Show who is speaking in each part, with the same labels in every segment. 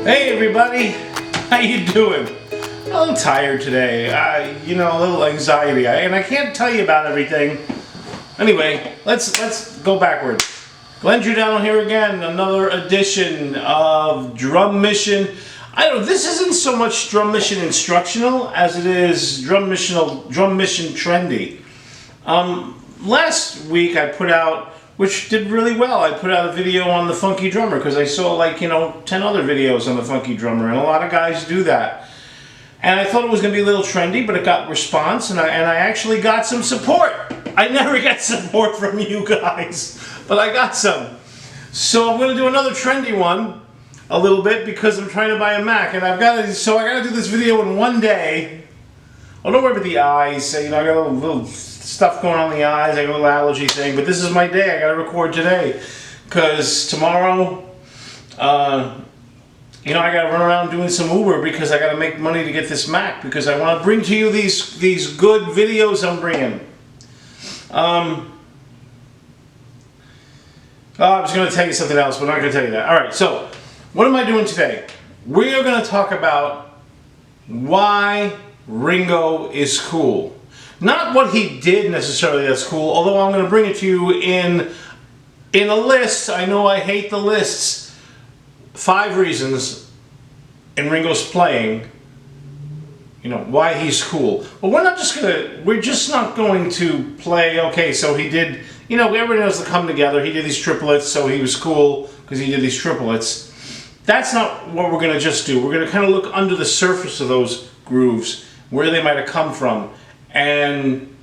Speaker 1: Hey everybody, how you doing? A little tired today, a little anxiety, and I can't tell you about everything. Anyway, let's go backwards. Glenn Drew down here again, another edition of Drum Mission. This isn't so much Drum Mission instructional as it is Drum Mission trendy. Last week I put out, which did really well, I put out a video on the funky drummer because I saw 10 other videos on the funky drummer, and a lot of guys do that. And I thought it was going to be a little trendy, but it got response, and I actually got some support. I never get support from you guys, but I got some. So I'm going to do another trendy one a little bit because I'm trying to buy a Mac, and I got to do this video in one day. Oh, don't worry about the eyes. I got a little stuff going on in the eyes. I got a little allergy thing, but this is my day. I got to record today because tomorrow, I got to run around doing some Uber because I got to make money to get this Mac because I want to bring to you these good videos I'm bringing. I was going to tell you something else, but I'm not going to tell you that. All right, so what am I doing today? We are going to talk about why Ringo is cool. Not what he did necessarily that's cool, although I'm going to bring it to you in a list. I know I hate the lists. 5 reasons in Ringo's playing, why he's cool. But we're just not going to play, okay, so he did, everybody knows the come together. He did these triplets, so he was cool because he did these triplets. That's not what we're going to just do. We're going to kind of look under the surface of those grooves, where they might have come from, and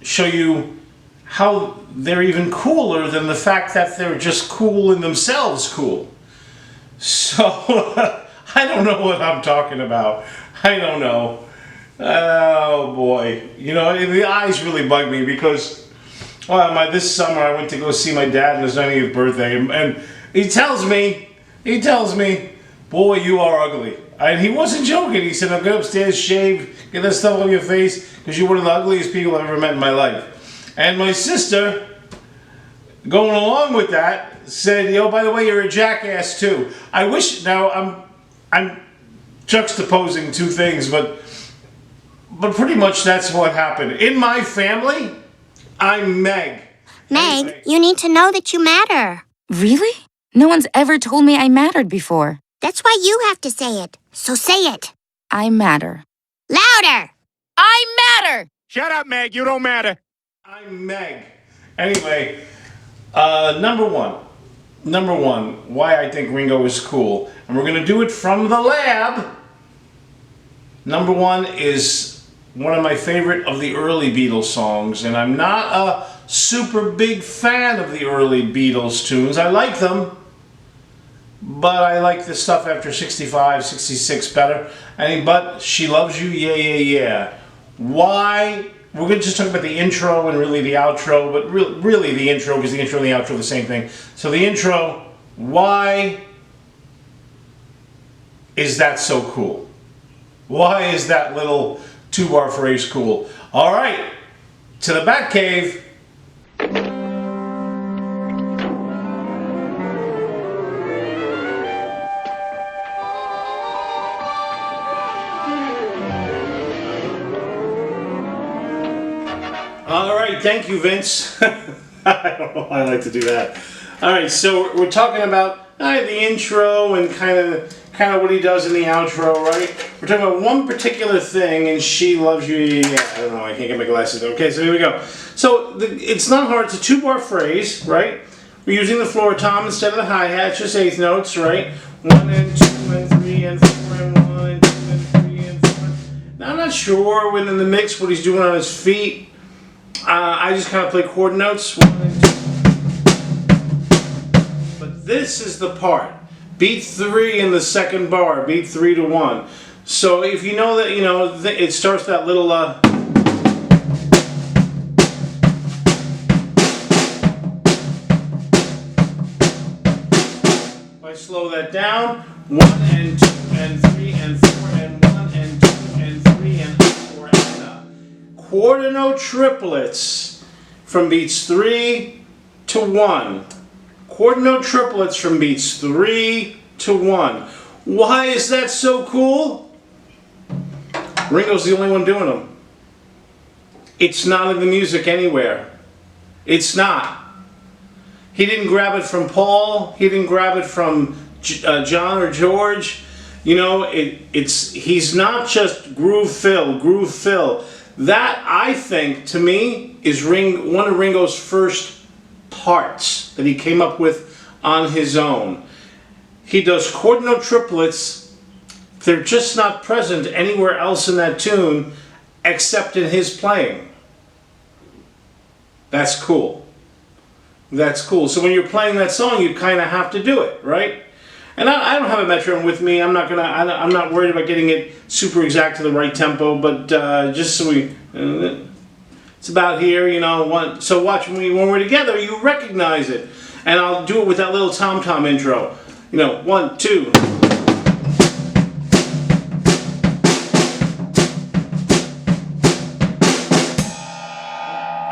Speaker 1: show you how they're even cooler than the fact that they're just cool in themselves cool. So, I don't know what I'm talking about. I don't know. Oh boy. The eyes really bug me because, this summer I went to go see my dad on his 90th birthday, and he tells me, boy, you are ugly. And he wasn't joking. He said, I'll go upstairs, shave, get that stuff on your face, because you're one of the ugliest people I've ever met in my life. And my sister, going along with that, said, by the way, you're a jackass too. I wish, now I'm juxtaposing two things, but pretty much that's what happened. In my family, I'm Meg.
Speaker 2: Meg, you need to know that you matter.
Speaker 3: Really? No one's ever told me I mattered before.
Speaker 2: That's why you have to say it. So say it.
Speaker 3: I matter.
Speaker 2: Louder!
Speaker 3: I matter!
Speaker 4: Shut up, Meg. You don't matter.
Speaker 1: I'm Meg. Anyway, number one, why I think Ringo is cool. And we're going to do it from the lab. Number one is one of my favorite of the early Beatles songs. And I'm not a super big fan of the early Beatles tunes. I like them, but I like the stuff after 65, 66 better. But She Loves You, yeah, yeah, yeah. Why? We're going to just talk about the intro and really the outro, but really the intro, because the intro and the outro are the same thing. So the intro, why is that so cool? Why is that little 2-bar phrase cool? All right, to the Batcave. All right, thank you, Vince. I don't know why I like to do that. All right, so we're talking about the intro and kind of what he does in the outro, right? We're talking about one particular thing, and She Loves You. Yeah, I don't know. I can't get my glasses. Okay, so here we go. So it's not hard. It's a 2-bar phrase, right? We're using the floor tom instead of the hi-hat, just 8th notes, right? 1 and 2 and 3 and 4 and 1 and 2 and 3 and 4. Now I'm not sure when in the mix what he's doing on his feet. I just kind of play chord notes. 1 and 2. But this is the part. Beat 3 in the second bar. Beat 3 to 1. So if you know that, it starts that little. If I slow that down, 1 and 2 and 3 and 4 and 1 and 2 and 3 and 4 and quarter note triplets from beats 3 to 1. Quarter note triplets from beats 3 to 1. Why is that so cool? Ringo's the only one doing them. It's not in the music anywhere. It's not. He didn't grab it from Paul. He didn't grab it from John or George. You know, he's not just groove fill. That, I think, to me, is one of Ringo's first parts that he came up with on his own. He does chord note triplets. They're just not present anywhere else in that tune except in his playing. That's cool. That's cool. So when you're playing that song, you kind of have to do it, right? And I don't have a metronome with me. I'm not worried about getting it super exact to the right tempo. But just so it's about here, you know. So watch when we're together, you recognize it. And I'll do it with that little tom-tom intro. You know, 1, 2.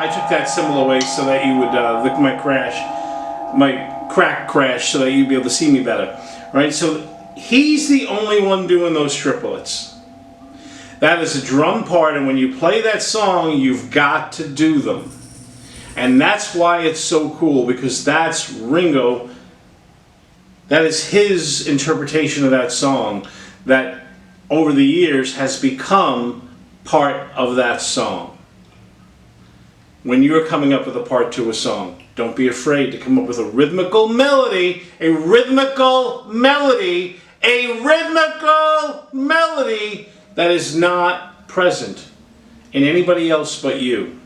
Speaker 1: I took that cymbal away so that you would look at my crack crash, so that you'd be able to see me better. Right? So he's the only one doing those triplets. That is a drum part, and when you play that song, you've got to do them. And that's why it's so cool, because that's Ringo. That is his interpretation of that song that over the years has become part of that song. When you're coming up with a part to a song, don't be afraid to come up with a rhythmical melody, a rhythmical melody that is not present in anybody else but you.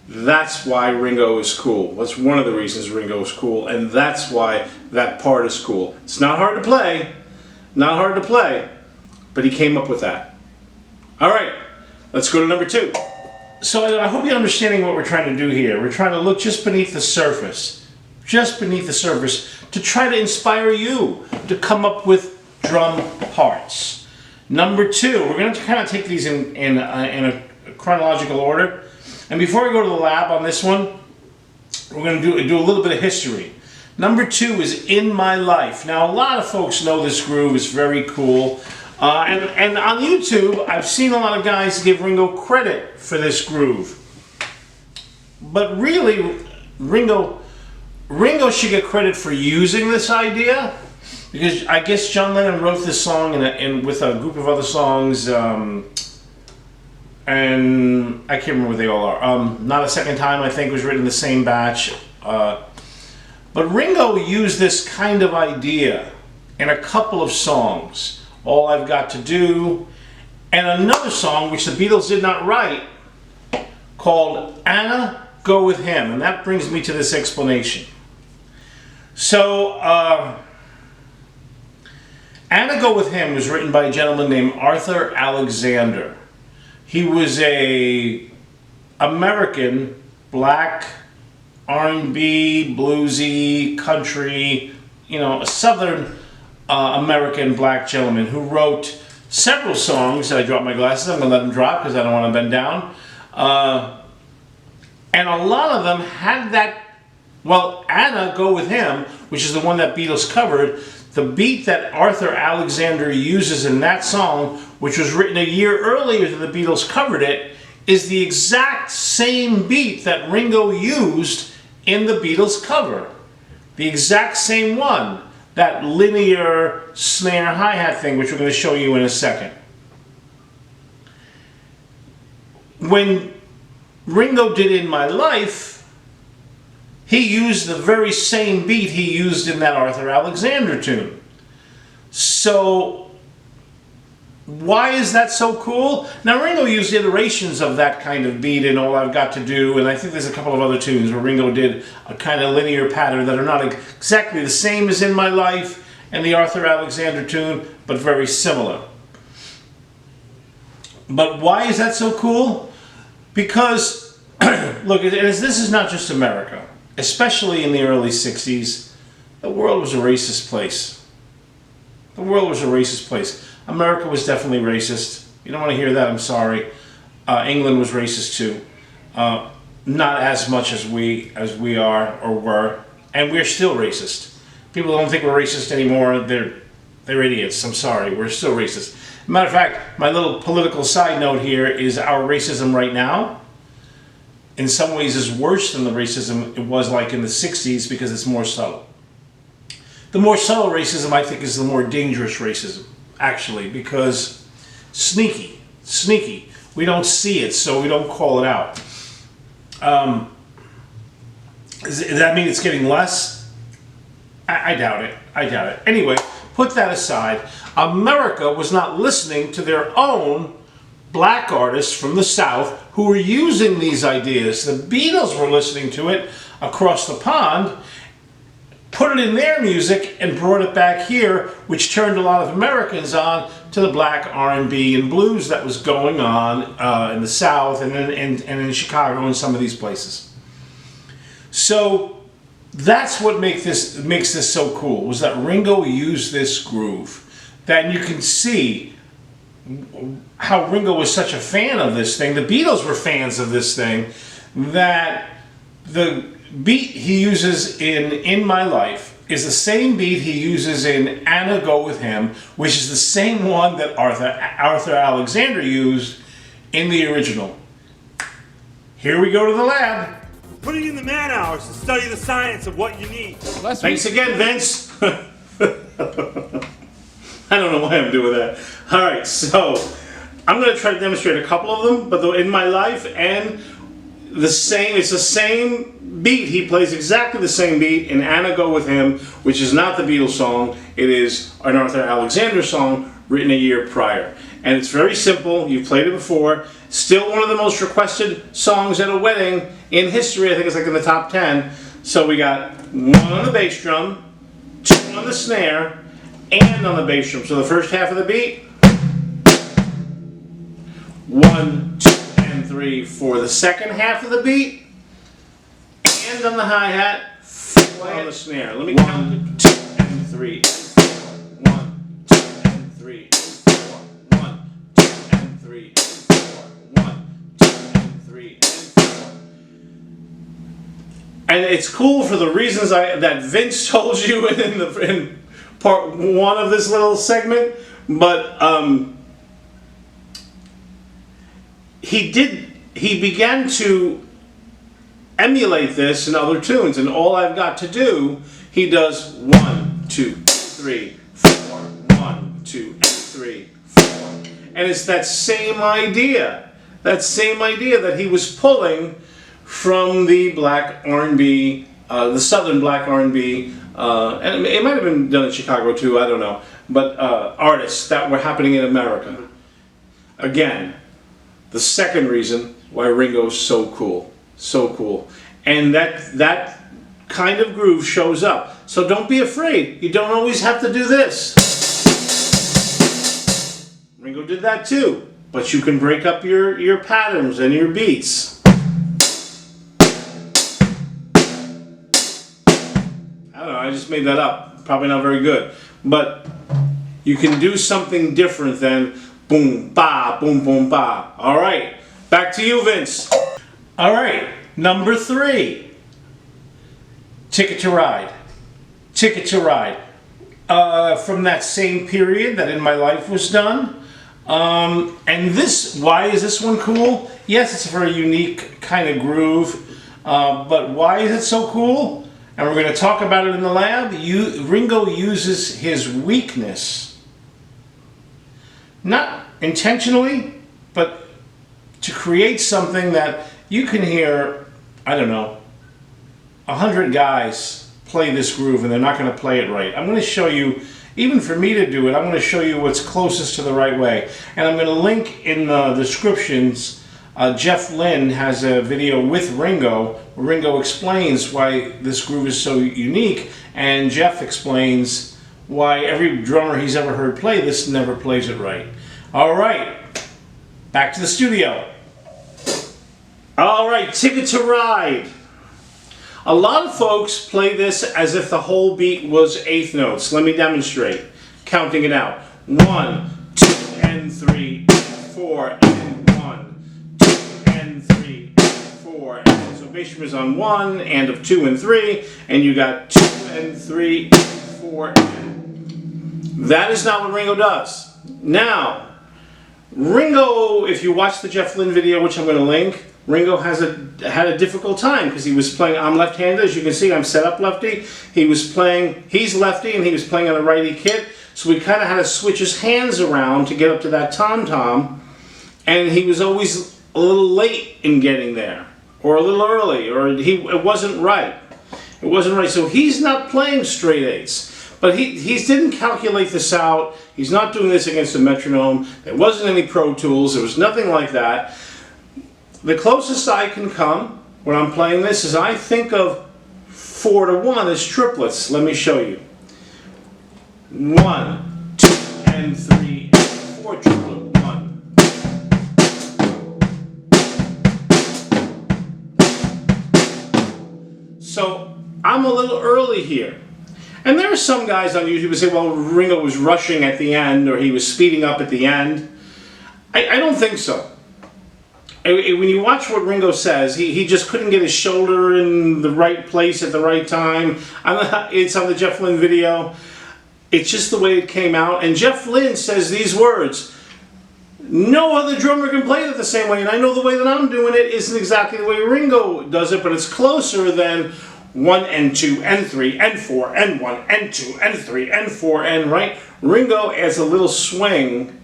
Speaker 1: That's why Ringo is cool. That's one of the reasons Ringo is cool, and that's why that part is cool. It's not hard to play, but he came up with that. All right, let's go to number 2. So I hope you're understanding what we're trying to do here. We're trying to look just beneath the surface, to try to inspire you to come up with drum parts. Number 2, we're going to kind of take these in a chronological order. And before I go to the lab on this one, we're going to do a little bit of history. Number 2 is In My Life. Now, a lot of folks know this groove. It's very cool. And on YouTube, I've seen a lot of guys give Ringo credit for this groove. But really, Ringo should get credit for using this idea, because I guess John Lennon wrote this song with a group of other songs, and I can't remember what they all are. Not a Second Time, I think, was written in the same batch. But Ringo used this kind of idea in a couple of songs. All I've Got to Do, and another song which the Beatles did not write, called Anna, Go With Him. And that brings me to this explanation. So, Anna, Go With Him was written by a gentleman named Arthur Alexander. He was a American black R&B, bluesy, country, a southern American black gentleman who wrote several songs. I dropped my glasses. I'm going to let them drop because I don't want to bend down. And a lot of them had that, Anna, Go With Him, which is the one that Beatles covered. The beat that Arthur Alexander uses in that song, which was written a year earlier than the Beatles covered it, is the exact same beat that Ringo used in the Beatles cover. The exact same one. That linear snare hi-hat thing, which we're going to show you in a second. When Ringo did In My Life, he used the very same beat he used in that Arthur Alexander tune. So, why is that so cool? Now, Ringo used iterations of that kind of beat in All I've Got to Do, and I think there's a couple of other tunes where Ringo did a kind of linear pattern that are not exactly the same as In My Life and the Arthur Alexander tune, but very similar. But why is that so cool? Because, look, this is not just America. Especially in the early 60s, the world was a racist place. The world was a racist place. America was definitely racist. You don't want to hear that, I'm sorry. England was racist too. Not as much as we are or were. And we're still racist. People don't think we're racist anymore. They're idiots. I'm sorry. We're still racist. Matter of fact, my little political side note here is our racism right now, in some ways, is worse than the racism it was like in the 60s because it's more subtle. The more subtle racism, I think, is the more dangerous racism, actually, because sneaky. We don't see it, so we don't call it out. Does that mean it's getting less? I doubt it. Anyway, put that aside. America was not listening to their own black artists from the South who were using these ideas. The Beatles were listening to it across the pond, put it in their music, and brought it back here, which turned a lot of Americans on to the black R&B and blues that was going on in the South and in Chicago and some of these places. So that's what makes this so cool, was that Ringo used this groove. That you can see how Ringo was such a fan of this thing. The Beatles were fans of this thing. That the beat he uses in My Life is the same beat he uses in Anna Go With Him, which is the same one that Arthur Alexander used in the original. Here we go to the lab.
Speaker 4: Putting in the man hours to study the science of what you need.
Speaker 1: Thanks again, Vince. I don't know why I'm doing that. All right, so I'm going to try to demonstrate a couple of them, but in My Life and it's the same beat. He plays exactly the same beat in Anna Go With Him, which is not the Beatles song. It is an Arthur Alexander song written a year prior. And it's very simple. You've played it before. Still one of the most requested songs at a wedding in history. I think it's like in the top 10. So we got 1 on the bass drum, 2 on the snare, and on the bass drum. So the first half of the beat, 1, 2, and 3 for the second half of the beat, and on the hi-hat, 4 on the snare. Let me count it. 2 and 3. 1, 2, and 3, 4. 1, 2, and 3, 4. 1, 2, and 3, and 4. And it's cool for the reasons that Vince told you in part 1 of this little segment, but he began to emulate this in other tunes, and All I've Got to Do, he does 1, 2, 3, 4, 1, 2, 3, 4, and it's that same idea that he was pulling from the black R&B, the Southern black R&B. And it might have been done in Chicago too, I don't know. But artists that were happening in America. Again, the second reason why Ringo's so cool. So cool. And that kind of groove shows up. So don't be afraid. You don't always have to do this. Ringo did that too. But you can break up your patterns and your beats. I just made that up. Probably not very good. But you can do something different than boom, ba, boom, boom, ba. All right. Back to you, Vince. All right. Number 3. Ticket to Ride. Ticket to Ride. From that same period that In My Life was done. And why is this one cool? Yes, it's a very unique kind of groove. But why is it so cool? And we're going to talk about it in the lab. Ringo uses his weakness, not intentionally, but to create something that you can hear, I don't know, 100 guys play this groove and they're not going to play it right. I'm going to show you, even for me to do it, I'm going to show you what's closest to the right way. And I'm going to link in the descriptions. Jeff Lynne has a video with Ringo where Ringo explains why this groove is so unique, and Jeff explains why every drummer he's ever heard play this never plays it right. All right, back to the studio. All right, Ticket to Ride. A lot of folks play this as if the whole beat was eighth notes. Let me demonstrate, counting it out. 1, 2, and 3, 4, and 1, 2, and 3, 4, and so bass drum is on 1, and of 2 and 3, and you got 2 and 3, 4, N. That is not what Ringo does. Now, Ringo, if you watch the Jeff Lynne video, which I'm going to link, Ringo had a difficult time because he was playing, I'm left-handed, as you can see, I'm set up lefty. He's lefty and he was playing on a righty kit, so we kind of had to switch his hands around to get up to that tom-tom, and he was always a little late in getting there, or a little early, or it wasn't right. It wasn't right, so he's not playing straight eights. But he didn't calculate this out. He's not doing this against a metronome. There wasn't any Pro Tools. There was nothing like that. The closest I can come when I'm playing this is I think of 4 to 1 as triplets. Let me show you. 1, 2, and 3, and 4 triplet 1. So I'm a little early here. And there are some guys on YouTube who say, well, Ringo was rushing at the end, or he was speeding up at the end. I don't think so. When you watch what Ringo says, he just couldn't get his shoulder in the right place at the right time. It's on the Jeff Lynne video. It's just the way it came out. And Jeff Lynne says these words, no other drummer can play it the same way, and I know the way that I'm doing it isn't exactly the way Ringo does it, but it's closer than 1 and 2 and 3 and 4 and 1 and 2 and 3 and 4 and right. Ringo adds a little swing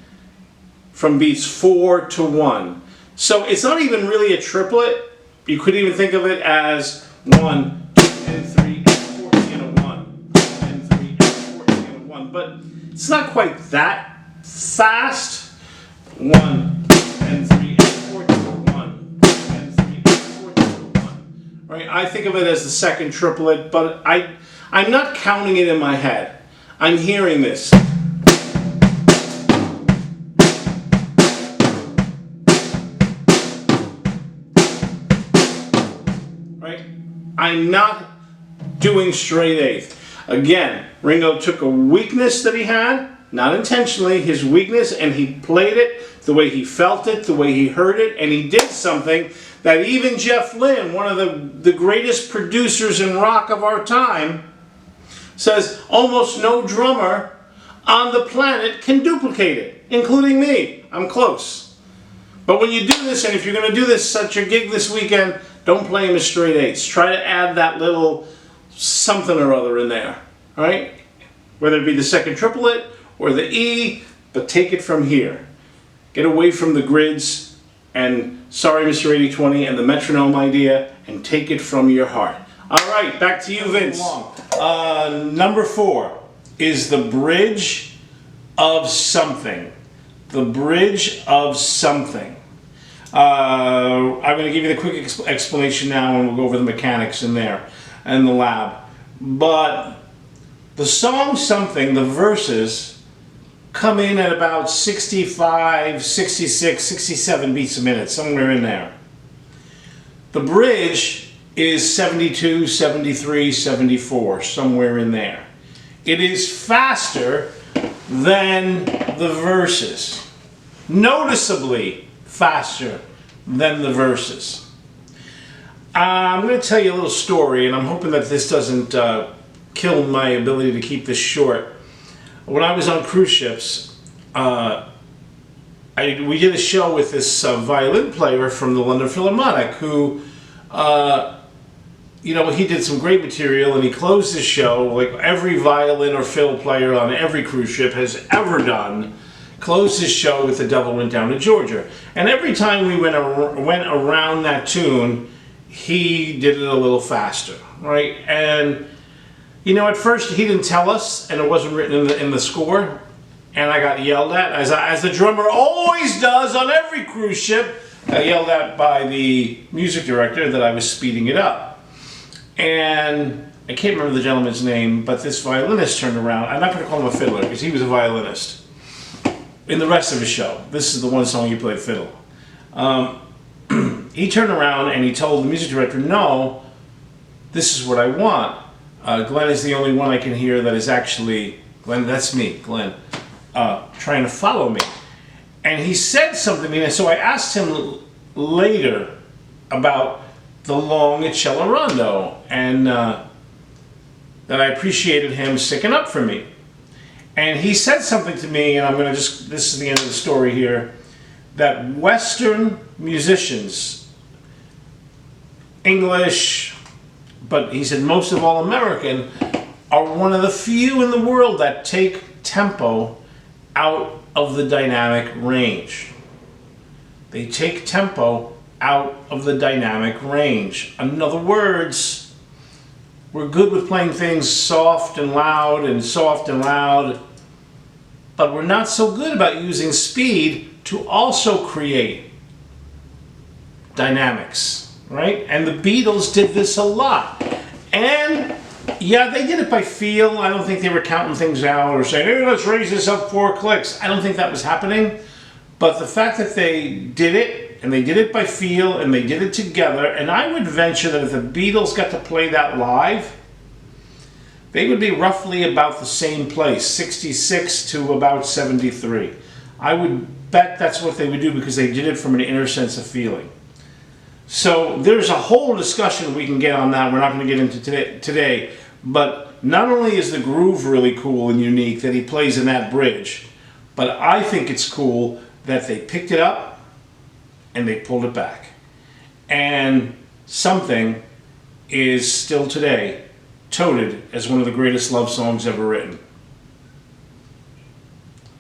Speaker 1: from beats 4 to 1. So it's not even really a triplet. You could even think of it as 1, 2 and 3 and 4 and a 1 and 3 and 4 and a 1. But it's not quite that fast. 1 and 3 and 4 to a 1 and 3 and 4 to a 1. Right? I think of it as the second triplet, but I'm not counting it in my head. I'm hearing this. Right? I'm not doing straight eighth. Again, Ringo took a weakness that he had, not intentionally, his weakness, and he played it the way he felt it, the way he heard it, and he did something that even Jeff Lynne, one of the greatest producers in rock of our time, says almost no drummer on the planet can duplicate it, including me. I'm close. But when you do this, and if you're going to do this at your gig this weekend, don't play them as straight eights. Try to add that little something or other in there, right? Whether it be the second triplet or the E, but take it from here. Get away from the grids and sorry, Mr. 8020 and the metronome idea, and take it from your heart. All right, back to you, Vince. Number 4 is the bridge of something. The bridge of something. I'm going to give you the quick explanation now, and we'll go over the mechanics in there and the lab. But the song Something, the verses, come in at about 65, 66, 67 beats a minute, somewhere in there. The bridge is 72, 73, 74, somewhere in there. It is faster than the verses. Noticeably faster than the verses. I'm going to tell you a little story, and I'm hoping that this doesn't kill my ability to keep this short. When I was on cruise ships, we did a show with this violin player from the London Philharmonic who, you know, he did some great material, and he closed his show like every violin or fiddle player on every cruise ship has ever done, closed his show with The Devil Went Down to Georgia. And every time we went around that tune, he did it a little faster, right? And you know, at first he didn't tell us, and it wasn't written in the score, and I got yelled at, as the drummer always does on every cruise ship. I got yelled at by the music director that I was speeding it up. And I can't remember the gentleman's name, but this violinist turned around. I'm not going to call him a fiddler, because he was a violinist. In the rest of his show, this is the one song he played fiddle. He turned around and he told the music director, no, this is what I want. Glenn is the only one I can hear that is actually, Glenn, that's me, Glenn, trying to follow me. And he said something to me, and so I asked him later about the long cello rondo, and that I appreciated him sticking up for me. And he said something to me, and this is the end of the story here, that Western musicians, English, but he said most of all American, are one of the few in the world that take tempo out of the dynamic range. They take tempo out of the dynamic range. In other words, we're good with playing things soft and loud and soft and loud, but we're not so good about using speed to also create dynamics, right? And the Beatles did this a lot. And yeah, they did it by feel. I don't think they were counting things out or saying, hey, let's raise this up 4 clicks. I don't think that was happening. But the fact that they did it, and they did it by feel, and they did it together, and I would venture that if the Beatles got to play that live, they would be roughly about the same place, 66 to about 73. I would bet that's what they would do because they did it from an inner sense of feeling. So there's a whole discussion we can get on that. We're not going to get into today, but not only is the groove really cool and unique that he plays in that bridge, but I think it's cool that they picked it up and they pulled it back. And Something is still today touted as one of the greatest love songs ever written.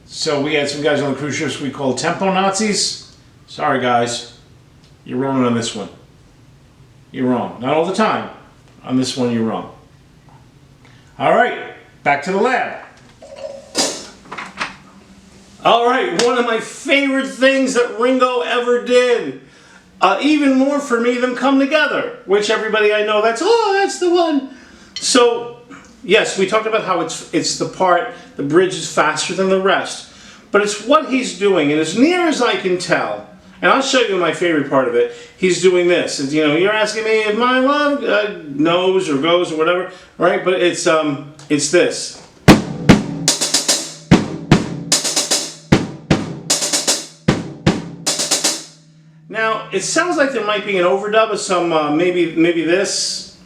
Speaker 1: So we had some guys on the cruise ships we called Tempo Nazis. Sorry guys, you're wrong on this one. You're wrong. Not all the time. On this one, you're wrong. All right, back to the lab. All right, one of my favorite things that Ringo ever did, even more for me than Come Together, which everybody I know, that's the one. So, yes, we talked about how it's the part, the bridge is faster than the rest, but it's what he's doing, and as near as I can tell, and I'll show you my favorite part of it, he's doing this. And, you know, you're asking me if my love knows or goes or whatever, right? But it's this. Now, it sounds like there might be an overdub of some, maybe this.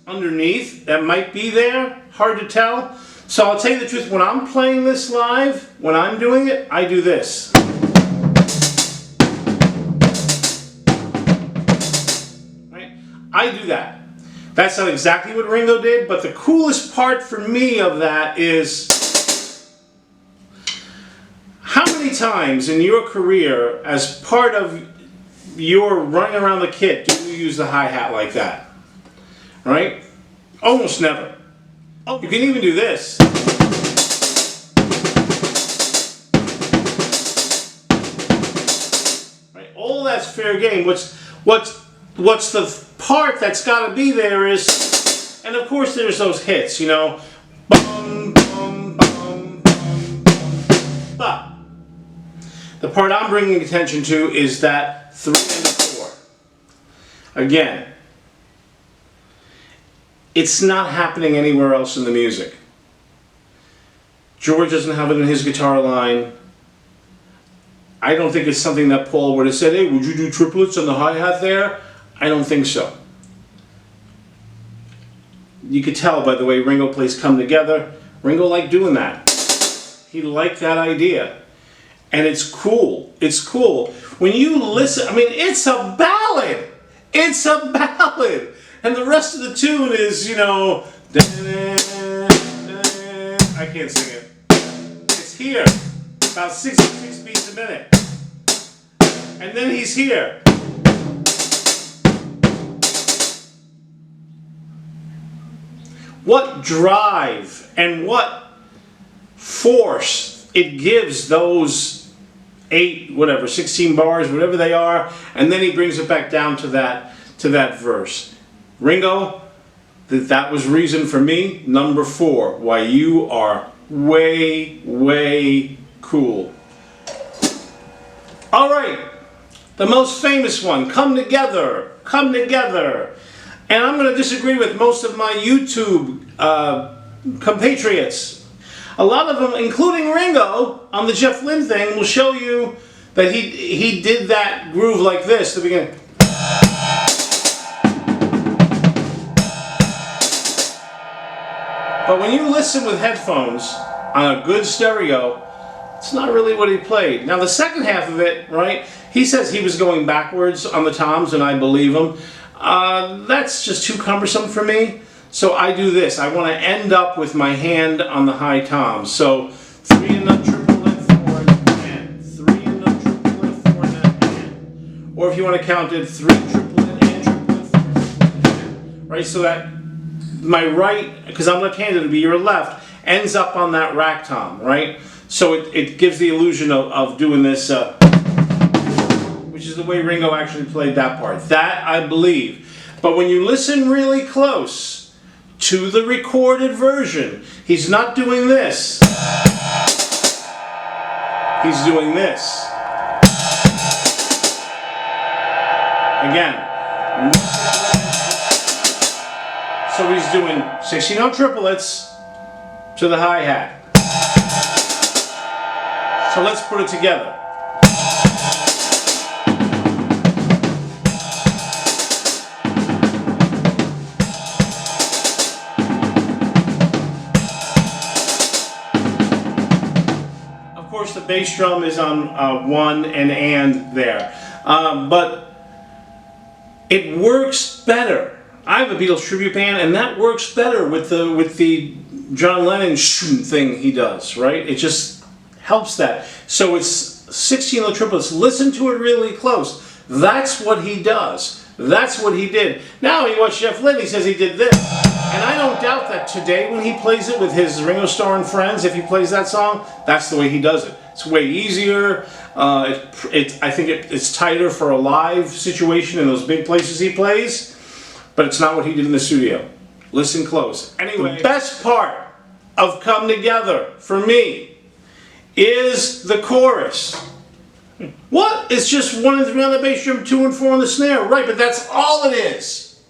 Speaker 1: Underneath, that might be there, hard to tell. So I'll tell you the truth, when I'm playing this live, when I'm doing it, I do this. Right? I do that. That's not exactly what Ringo did, but the coolest part for me of that is how many times in your career, as part of your running around the kit, do you use the hi-hat like that? Right? Almost never. Oh, you can even do this. Right? All that's fair game. What's the part that's got to be there is, and of course there's those hits, you know, bum, bum, bum, bum, bum. But the part I'm bringing attention to is that 3 and 4. Again. It's not happening anywhere else in the music. George doesn't have it in his guitar line. I don't think it's something that Paul would have said, hey, would you do triplets on the hi-hat there? I don't think so. You could tell by the way Ringo plays Come Together. Ringo liked doing that. He liked that idea. And it's cool. It's cool. When you listen, I mean, it's a ballad. It's a ballad. And the rest of the tune is, you know, I can't sing it. It's here, about 66 beats a minute. And then he's here. What drive and what force it gives those 16 bars, whatever they are, and then he brings it back down to that verse. Ringo, that was reason for me, number 4, why you are way, way cool. All right, the most famous one, Come Together, Come Together. And I'm going to disagree with most of my YouTube compatriots. A lot of them, including Ringo, on the Jeff Lynne thing, will show you that he did that groove like this at the beginning. But when you listen with headphones on a good stereo, it's not really what he played. Now the second half of it, right, he says he was going backwards on the toms, and I believe him. That's just too cumbersome for me. So I do this. I want to end up with my hand on the high toms. So 3 in the triplet, 4 in the and 3 in the triplet, 4 in the and. Or if you want to count it, 3 triplet and triplet, 4 triplet and. Right, so that my right, because I'm left-handed, it'll be your left, ends up on that rack tom, right? So it gives the illusion of doing this, which is the way Ringo actually played that part. That I believe. But when you listen really close to the recorded version, he's not doing this. He's doing this. Again. So he's doing 16-note triplets to the hi-hat. So let's put it together. Of course, the bass drum is on 1 and there. But it works better. I have a Beatles tribute band, and that works better with the John Lennon thing he does, right? It just helps that. So it's 16 little triplets. Listen to it really close. That's what he does. That's what he did. Now you watch Jeff Lynne, he says he did this. And I don't doubt that today when he plays it with his Ringo Starr and Friends, if he plays that song, that's the way he does it. It's way easier. I think it's tighter for a live situation in those big places he plays. But it's not what he did in the studio. Listen close. Anyway, the best part of Come Together for me is the chorus. What? It's just 1 and 3 on the bass drum, 2 and 4 on the snare. Right, but that's all it is.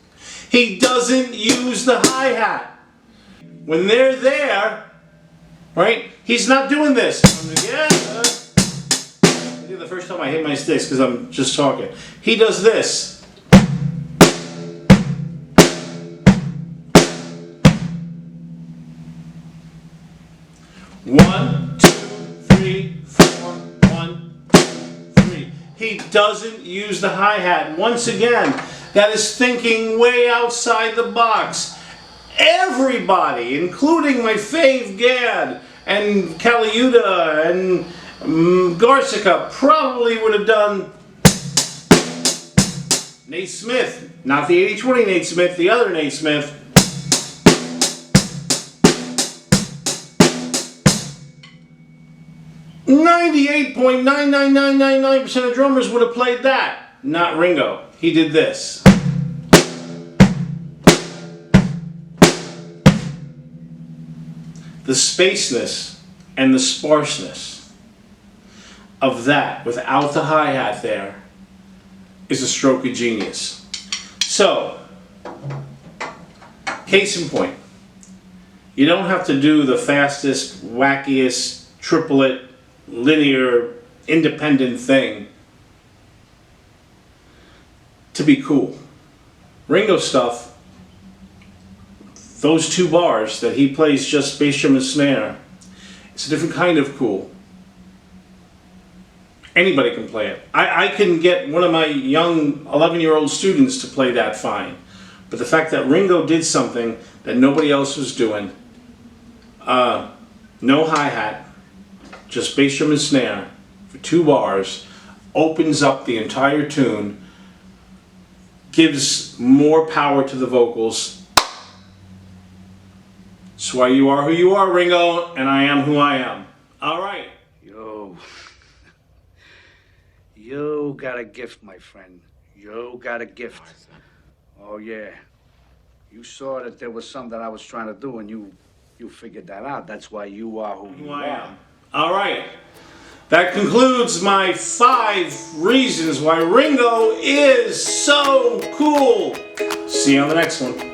Speaker 1: He doesn't use the hi-hat. When they're there, right, he's not doing this. Come together. I think the first time I hit my sticks because I'm just talking. He does this. One, two, three, 4, 1, 2, 3. He doesn't use the hi-hat. Once again, that is thinking way outside the box. Everybody, including my fave Gad and Caliuta and Garcica, probably would have done Nate Smith. Not the 80-20 Nate Smith, the other Nate Smith. 98.99999% of drummers would have played that. Not Ringo. He did this. The spaceness and the sparseness of that without the hi-hat there is a stroke of genius. So, case in point, you don't have to do the fastest, wackiest, triplet, linear, independent thing to be cool. Ringo stuff, those 2 bars that he plays just bass drum and snare, it's a different kind of cool. Anybody can play it. I can get one of my young 11-year-old students to play that fine. But the fact that Ringo did something that nobody else was doing, no hi-hat, just bass drum and snare for 2 bars, opens up the entire tune, gives more power to the vocals. That's why you are who you are, Ringo, and I am who I am. All right.
Speaker 5: You got a gift, my friend. You got a gift. Oh, yeah. You saw that there was something that I was trying to do, and you figured that out. That's why you are who you are.
Speaker 1: All right. That concludes my 5 reasons why Ringo is so cool. See you on the next one.